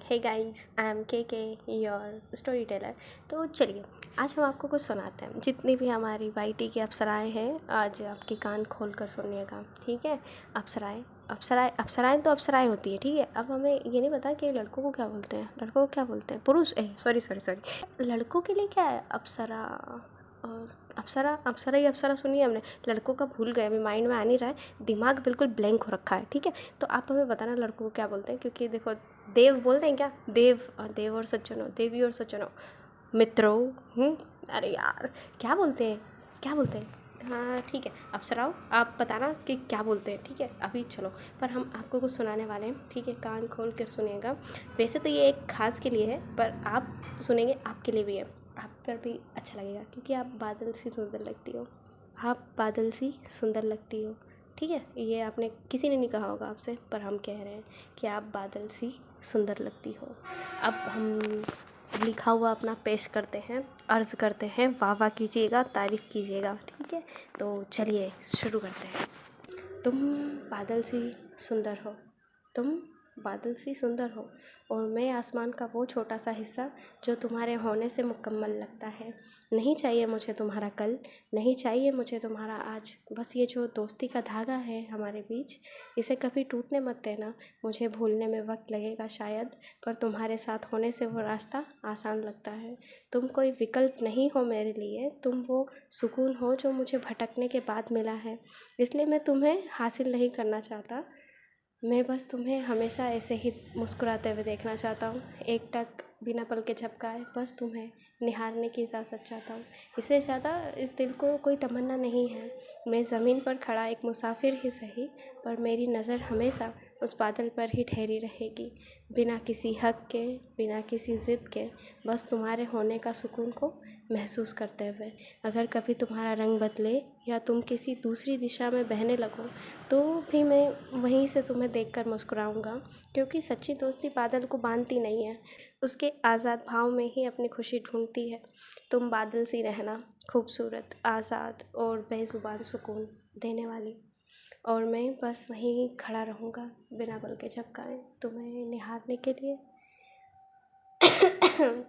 Hey guys, I am के your story teller. तो चलिए आज हम आपको कुछ सुनाते हैं। जितनी भी हमारी वाईटी की अप्सराएं हैं, आज आपके कान खोल कर सुनिएगा, ठीक है। अप्सराएं अप्सराएं अप्सराएं तो अप्सराएं होती है, ठीक है। अब हमें ये नहीं पता कि लड़कों को क्या बोलते हैं, लड़कों को क्या बोलते हैं, पुरुष सॉरी लड़कों के लिए क्या है अप्सरा। और अप्सरा ही अप्सरा सुनी है हमने, लड़कों का भूल गए, अभी माइंड में आ नहीं रहा है, दिमाग बिल्कुल ब्लैंक हो रखा है, ठीक है। तो आप हमें बताना लड़कों को क्या बोलते हैं, क्योंकि देखो देव बोलते हैं क्या, देव और सज्जनों, देवी और सज्जनों, मित्रों। अरे यार क्या बोलते हैं, क्या बोलते हैं। हाँ ठीक है, अप्सराओं आप बताना कि क्या बोलते हैं, ठीक है। अभी चलो, पर हम आपको कुछ सुनाने वाले हैं, ठीक है। कान खोल कर सुनिएगा। वैसे तो ये एक खास के लिए है, पर आप सुनेंगे आपके लिए भी है, आप पर भी अच्छा लगेगा, क्योंकि आप बादल सी सुंदर लगती हो, आप बादल सी सुंदर लगती हो, ठीक है। ये आपने किसी ने नहीं कहा होगा आपसे, पर हम कह रहे हैं कि आप बादल सी सुंदर लगती हो। अब हम लिखा हुआ अपना पेश करते हैं, अर्ज़ करते हैं, वाह वाह कीजिएगा, तारीफ़ कीजिएगा, ठीक है। तो चलिए शुरू करते हैं। तुम बादल सी सुंदर हो, तुम बादल सी सुंदर हो, और मैं आसमान का वो छोटा सा हिस्सा जो तुम्हारे होने से मुकम्मल लगता है। नहीं चाहिए मुझे तुम्हारा कल, नहीं चाहिए मुझे तुम्हारा आज, बस ये जो दोस्ती का धागा है हमारे बीच, इसे कभी टूटने मत देना। मुझे भूलने में वक्त लगेगा शायद, पर तुम्हारे साथ होने से वो रास्ता आसान लगता है। तुम कोई विकल्प नहीं हो मेरे लिए, तुम वो सुकून हो जो मुझे भटकने के बाद मिला है। इसलिए मैं तुम्हें हासिल नहीं करना चाहता, मैं बस तुम्हें हमेशा ऐसे ही मुस्कुराते हुए देखना चाहता हूँ, एक टक बिना पल के झपकाए, बस तुम्हें निहारने की इजाज़त चाहता हूँ। इससे ज़्यादा इस दिल को कोई तमन्ना नहीं है। मैं ज़मीन पर खड़ा एक मुसाफिर ही सही, पर मेरी नज़र हमेशा उस बादल पर ही ठहरी रहेगी, बिना किसी हक के, बिना किसी ज़िद के, बस तुम्हारे होने का सुकून को महसूस करते हुए। अगर कभी तुम्हारा रंग बदले या तुम किसी दूसरी दिशा में बहने लगो, तो भी मैं वहीं से तुम्हें देखकर मुस्कुराऊंगा, क्योंकि सच्ची दोस्ती बादल को बांधती नहीं है, उसके आज़ाद भाव में ही अपनी खुशी ढूंढती है। तुम बादल सी रहना, खूबसूरत, आज़ाद और बेज़ुबान सुकून देने वाली, और मैं बस वहीं खड़ा रहूँगा बिना पल के झपकाए तुम्हें निहारने के लिए।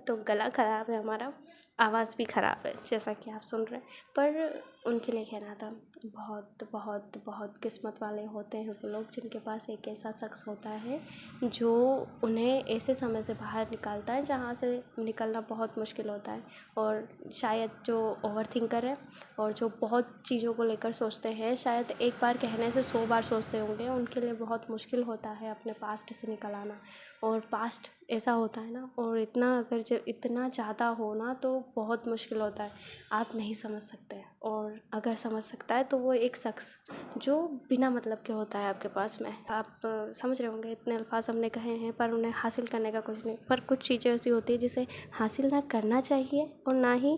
तो गला ख़राब है हमारा, आवाज़ भी ख़राब है जैसा कि आप सुन रहे हैं, पर उनके लिए कहना था, बहुत बहुत बहुत किस्मत वाले होते हैं वो लोग जिनके पास एक ऐसा शख्स होता है जो उन्हें ऐसे समय से बाहर निकालता है जहाँ से निकलना बहुत मुश्किल होता है। और शायद जो ओवर थिंकर है और जो बहुत चीज़ों को लेकर सोचते हैं, शायद एक बार कहने से 100 बार सोचते होंगे, उनके लिए बहुत मुश्किल होता है अपने पास्ट से निकल आना। और पास्ट ऐसा होता है ना, और इतना अगर जब इतना ज़्यादा हो ना, तो बहुत मुश्किल होता है, आप नहीं समझ सकते। और अगर समझ सकता है तो वो एक शख्स जो बिना मतलब के होता है आपके पास में। आप समझ रहे होंगे, इतने अल्फाज हमने कहे हैं, पर उन्हें हासिल करने का कुछ नहीं। पर कुछ चीज़ें ऐसी होती है जिसे हासिल ना करना चाहिए, और ना ही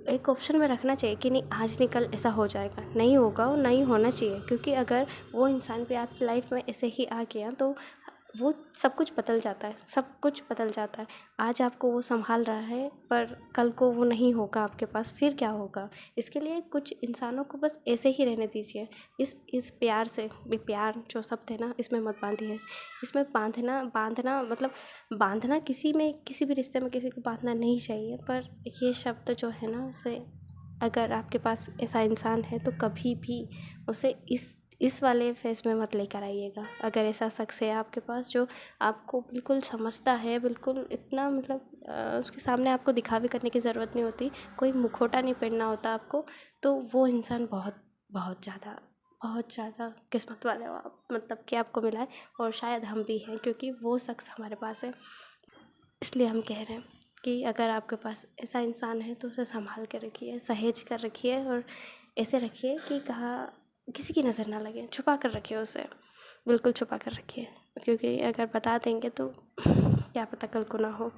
एक ऑप्शन में रखना चाहिए कि नहीं आज नहीं कल ऐसा हो जाएगा, नहीं होगा और नहीं होना चाहिए। क्योंकि अगर वो इंसान भी आपकी लाइफ में ऐसे ही आ गया, तो वो सब कुछ बदल जाता है, सब कुछ बदल जाता है। आज आपको वो संभाल रहा है, पर कल को वो नहीं होगा आपके पास, फिर क्या होगा। इसके लिए कुछ इंसानों को बस ऐसे ही रहने दीजिए। इस प्यार से, ये प्यार जो शब्द है ना, इसमें मत बांधिए। इसमें बांधना मतलब बांधना, किसी में किसी भी रिश्ते में किसी को बांधना नहीं चाहिए, पर ये शब्द जो है ना, उसे अगर आपके पास ऐसा इंसान है तो कभी भी उसे इस वाले फेस में मत लेकर आइएगा। अगर ऐसा शख्स है आपके पास जो आपको बिल्कुल समझता है, बिल्कुल इतना मतलब उसके सामने आपको दिखावे करने की ज़रूरत नहीं होती, कोई मुखौटा नहीं पहनना होता आपको, तो वो इंसान बहुत बहुत ज़्यादा किस्मत वाले हो आप, मतलब कि आपको मिला है। और शायद हम भी हैं, क्योंकि वो शख्स हमारे पास है। इसलिए हम कह रहे हैं कि अगर आपके पास ऐसा इंसान है तो उसे संभाल कर रखिए, सहेज कर रखिए, और ऐसे रखिए कि कहाँ किसी की नज़र ना लगे, छुपा कर रखिए उसे, बिल्कुल छुपा कर रखिए। क्योंकि अगर बता देंगे तो क्या पता कल को ना हो,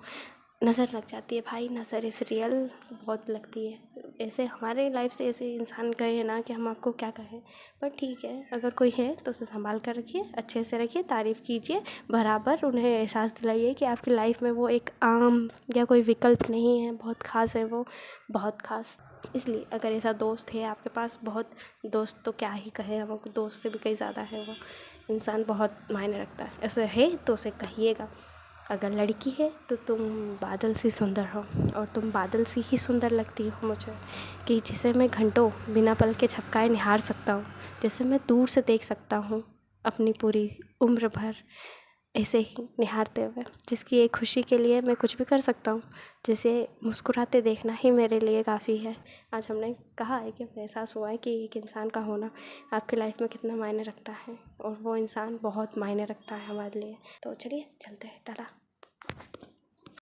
नज़र लग जाती है भाई, नज़र इज़ रियल, बहुत लगती है। ऐसे हमारे लाइफ से ऐसे इंसान गए हैं ना कि हम आपको क्या कहें। पर ठीक है, अगर कोई है तो उसे संभाल कर रखिए, अच्छे से रखिए, तारीफ़ कीजिए बराबर, उन्हें एहसास दिलाइए कि आपकी लाइफ में वो एक आम या कोई विकल्प नहीं है, बहुत ख़ास है वो, बहुत ख़ास। इसलिए अगर ऐसा दोस्त है आपके पास, बहुत दोस्त तो क्या ही कहें, हम दोस्त से भी कहीं ज़्यादा है वो इंसान, बहुत मायने रखता है। ऐसे है तो उसे कहिएगा, अगर लड़की है तो तुम बादल सी सुंदर हो, और तुम बादल सी ही सुंदर लगती हो मुझे, कि जिसे मैं घंटों बिना पल के झपकाए निहार सकता हूँ, जिसे मैं दूर से देख सकता हूँ अपनी पूरी उम्र भर ऐसे ही निहारते हुए, जिसकी एक खुशी के लिए मैं कुछ भी कर सकता हूँ, जिसे मुस्कुराते देखना ही मेरे लिए काफ़ी है। आज हमने कहा है कि एहसास हुआ है कि एक इंसान का होना आपकी लाइफ में कितना मायने रखता है, और वो इंसान बहुत मायने रखता है हमारे लिए। तो चलिए चलते हैं, टाटा।